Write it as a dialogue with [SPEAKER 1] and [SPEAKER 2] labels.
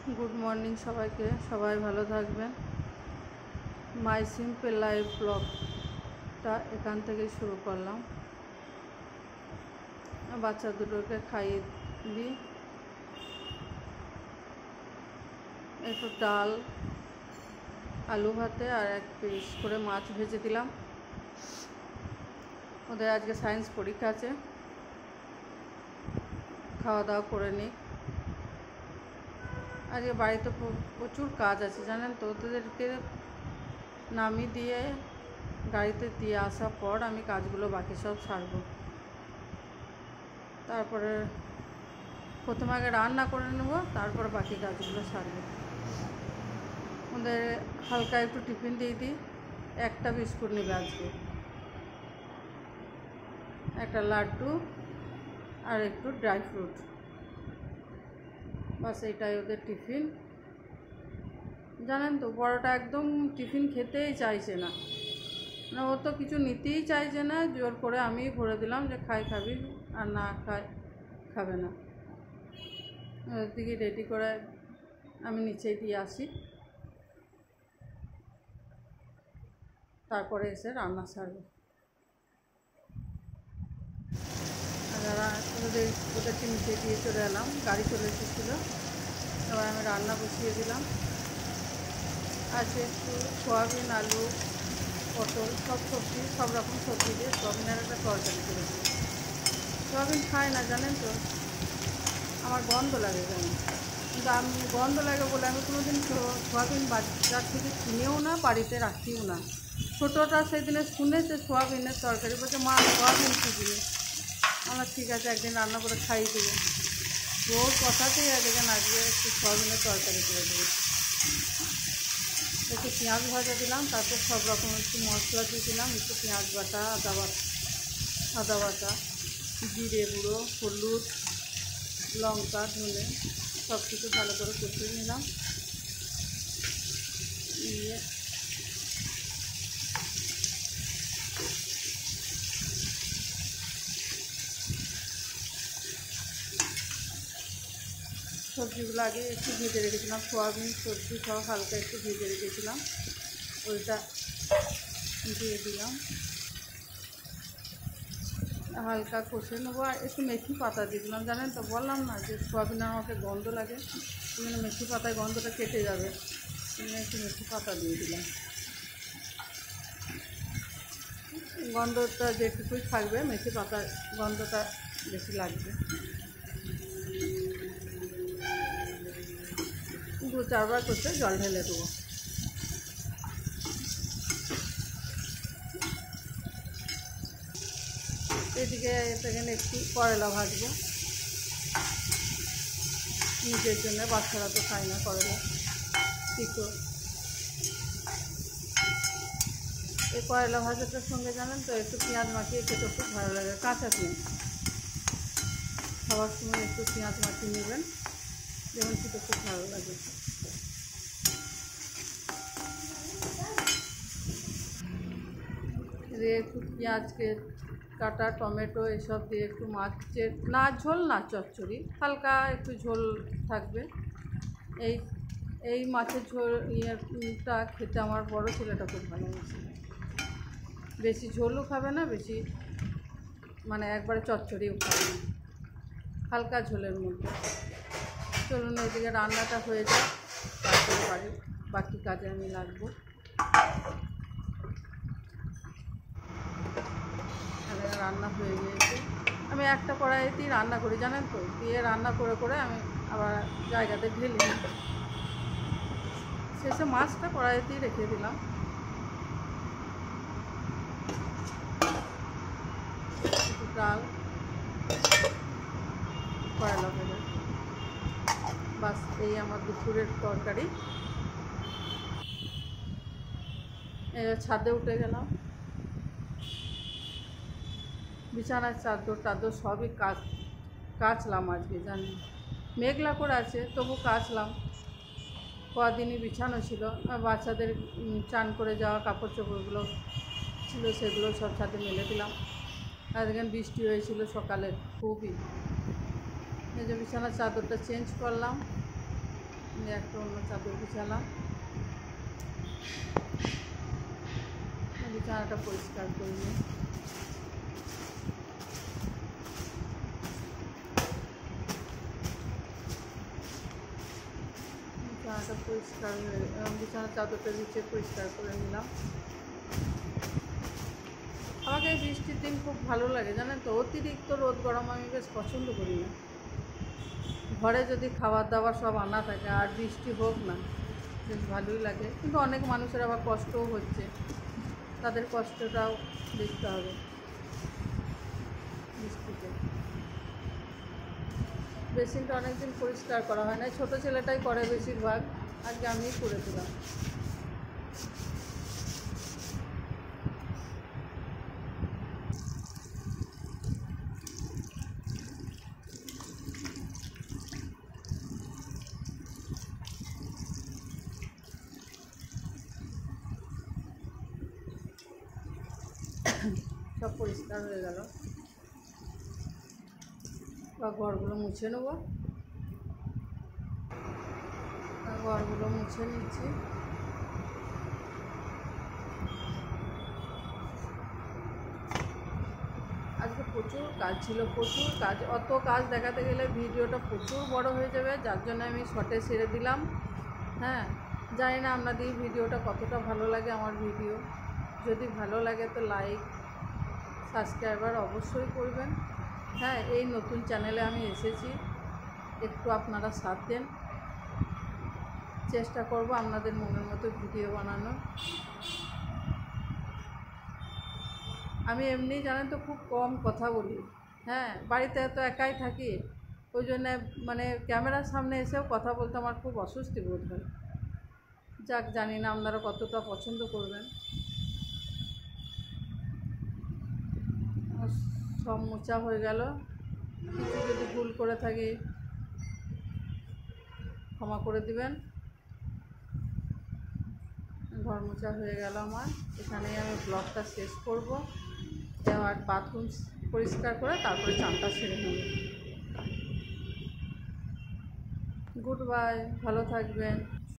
[SPEAKER 1] Good morning সবাইকে, সবাই ভালো থাকবেন। মাই সিম্পল লাইফ ব্লগটা এখান থেকে শুরু করলাম। বাচ্চা দুটোকে খাইয়ে দিই, একটু ডাল আলু ভাতে আর এক পিস করে মাছ ভেজে দিলাম। ওদের আজকে সায়েন্স পরীক্ষা আছে, খাওয়া দাওয়া করে নিই। আজকে বাড়িতে প্রচুর কাজ আছে জানেন তো। ওদেরকে নামিয়ে দিয়ে গাড়িতে দিয়ে আসার পর আমি কাজগুলো বাকি সব সারবো। তারপরে প্রথমে আগে রান্না করে নেব, তারপর বাকি কাজগুলো সারবো। ওদের হালকা একটু টিফিন দিয়ে দিই। একটা বিস্কুট নেবে আজকে, একটা লাড্ডু আর একটু ড্রাই ফ্রুট, বাস এটাই ওদের টিফিন। জানেন তো বড়টা একদম টিফিন খেতেই চাইছে না, মানে ও তো কিছু নিতেই চাইছে না। জোর করে আমি ভরে দিলাম যে খাবি, আর না খাবে না। ওদের দিকে রেডি করে আমি নিচেই দিয়ে আসি, তারপরে এসে রান্না সারবো। আর ওদেরকে নিচে দিয়ে চলে এলাম, গাড়ি চলে এসেছিলো। এবার আমি রান্না বসিয়ে দিলাম। আজকে একটু সোয়াবিন, আলু, পটল সব সবজি, সব রকম সবজি দিয়ে সোয়াবিনের একটা তরকারি করেছি। সোয়াবিন খায় না জানেন তো, আমার গন্ধ লাগে জানেন। কিন্তু আমি গন্ধ লাগে বলে আমি কোনোদিন সোয়াবিন বাজার থেকে কিনেও না, বাড়িতে রাখিও না। ছোটোটা সেদিনে শুনেছে সোয়াবিনের তরকারি, বলছে মা সোয়াবিন কী জিনিস। আমার ঠিক আছে, একদিন রান্না করে খাইয়ে দেবো। ওর কথাতেই দেখেন আজকে একটু সোয়াবিনের তরকারি করে দেবো। একটু পেঁয়াজ ভাজা দিলাম, তারপর সব রকম একটু মশলা দিয়ে দিলাম, একটু পেঁয়াজ বাটা, আদা বাটা, জিরে গুঁড়ো, হলুদ, লঙ্কা, ধনে সব কিছু ভালো করে কষিয়ে নিলাম। নিয়ে সবজিগুলো আগে একটু ভেজে রেখেছিলাম, সোয়াবিন সবজি সব হালকা একটু ভেজে রেখেছিলাম, ওইটা দিয়ে দিলাম। হালকা কষে নেবো আর একটু মেথি পাতা দিয়ে দিলাম। জানেন তো বললাম না যে সোয়াবিনের আমাকে গন্ধ লাগে, সেখানে মেথি পাতায় গন্ধটা কেটে যাবে, একটু মেথি পাতা দিয়ে দিলাম। গন্ধটা যেটুকুই থাকবে, মেথি পাতার গন্ধটা বেশি লাগবে। 2-4 বার করতে জল ঢেলে দেবো। এদিকে সেখানে একটু করলা ভাজবো নিজের জন্য, বাচ্চারা তো খায় না করলা তিতো। এই করলা ভাজাটার সঙ্গে জানেন তো একটু পেঁয়াজ মাখিয়ে খেতে খুব ভালো লাগে, কাঁচা পেঁয়াজ। খাওয়ার সময় একটু পেঁয়াজ মাখিয়ে নেবেন, যেমন খেতে খুব ভালো লাগে। দিয়ে একটু পেঁয়াজকে কাটা, টমেটো এসব দিয়ে একটু মাছের না ঝোল না চচ্চড়ি, হালকা একটু ঝোল থাকবে। এই মাছের ঝোল ইয়েটা খেতে আমার বড় ছেলেটা খুব ভালোবাসে। বেশি ঝোলও খাবে না, বেশি মানে একবারে চচ্চড়িও খাবে না, হালকা ঝোলের মধ্যে। চলুন এদিকে রান্নাটা হয়ে যায়, তারপরে বাকি কাজে আমি লাগবো। রান্না হয়ে গিয়েছে, আমি একটা কড়াইতেই রান্না করি জানেন তো, দিয়ে রান্না করে করে আমি আবার জায়গাতে ঢেলে নিই। শেষে মাছটা কড়াইতেই রেখে দিলাম। একটু ডাল, করলা ভাজা, বাস এই আমার দুপুরের তরকারি। ছাদে উঠে গেলাম, বিছানার চাদর টাদর সবই কাচলাম আজকে। জানি মেঘলা করে আছে, তবু কাচলাম। কদিনই বিছানো ছিল, বাচ্চাদের চান করে যাওয়া কাপড় চোপড়গুলো ছিল, সেগুলো সব ছাদে মেলে দিলাম। আর দেখেন বৃষ্টি হয়েছিল সকালে খুবই। এই যে বিছানার চাদরটা চেঞ্জ করলাম, নিয়ে একটা অন্য চাদর বিছালাম, বিছানাটা পরিষ্কার করে নিই। বিছানাটা পরিষ্কার বিছানার চাদরটা নিচে পরিষ্কার করে নিলাম। আমাকে এই বৃষ্টির দিন খুব ভালো লাগে, জানেন তো। অতিরিক্ত রোদ গরম আমি বেশ পছন্দ করি না। ঘরে যদি খাবার দাবার সব আনা থাকে আর বৃষ্টি হোক না, বেশ ভালোই লাগে। কিন্তু অনেক মানুষের আবার কষ্টও হচ্ছে, তাদের কষ্টটাও দেখতে হবে বৃষ্টিতে। বেসিনটা অনেকদিন পরিষ্কার করা হয় না, ছোটো ছেলেটাই করে বেশিরভাগ, আজকে আমিই করে দিলাম। সব পরিষ্কার হয়ে গেল, বা ঘরগুলো মুছে নেবো। ঘরগুলো মুছে নিচ্ছি। আজকে প্রচুর কাজ ছিল, প্রচুর কাজ। অত কাজ দেখাতে গেলে ভিডিওটা প্রচুর বড় হয়ে যাবে, যার জন্য আমি শর্টে ছেড়ে দিলাম। হ্যাঁ, জানি না আপনাদের ভিডিওটা কতটা ভালো লাগে। আমার ভিডিও যদি ভালো লাগে তো লাইক সাবস্ক্রাইবার অবশ্যই করবেন। হ্যাঁ, এই নতুন চ্যানেলে আমি এসেছি, একটু আপনারা সাথ দেন। চেষ্টা করব আপনাদের মনের মতো ভিডিও বানানোর। আমি এমনি জানেন তো খুব কম কথা বলি। হ্যাঁ, বাড়িতে তো একাই থাকি, ওই জন্যে মানে ক্যামেরার সামনে এসেও কথা বলতে আমার খুব অস্বস্তি বোধ হয়। যাক, জানি না আপনারা কতটা পছন্দ করবেন। সব মোচা হয়ে গেল, কিছু যদি ভুল করে থাকি ক্ষমা করে দিবেন। ঘর মোচা হয়ে গেল আমার, এখানেই আমি ব্লগটা শেষ করব। আর বাথরুম পরিষ্কার করে তারপরে চানটা সেরে নেব। গুড বাই, ভালো থাকবেন।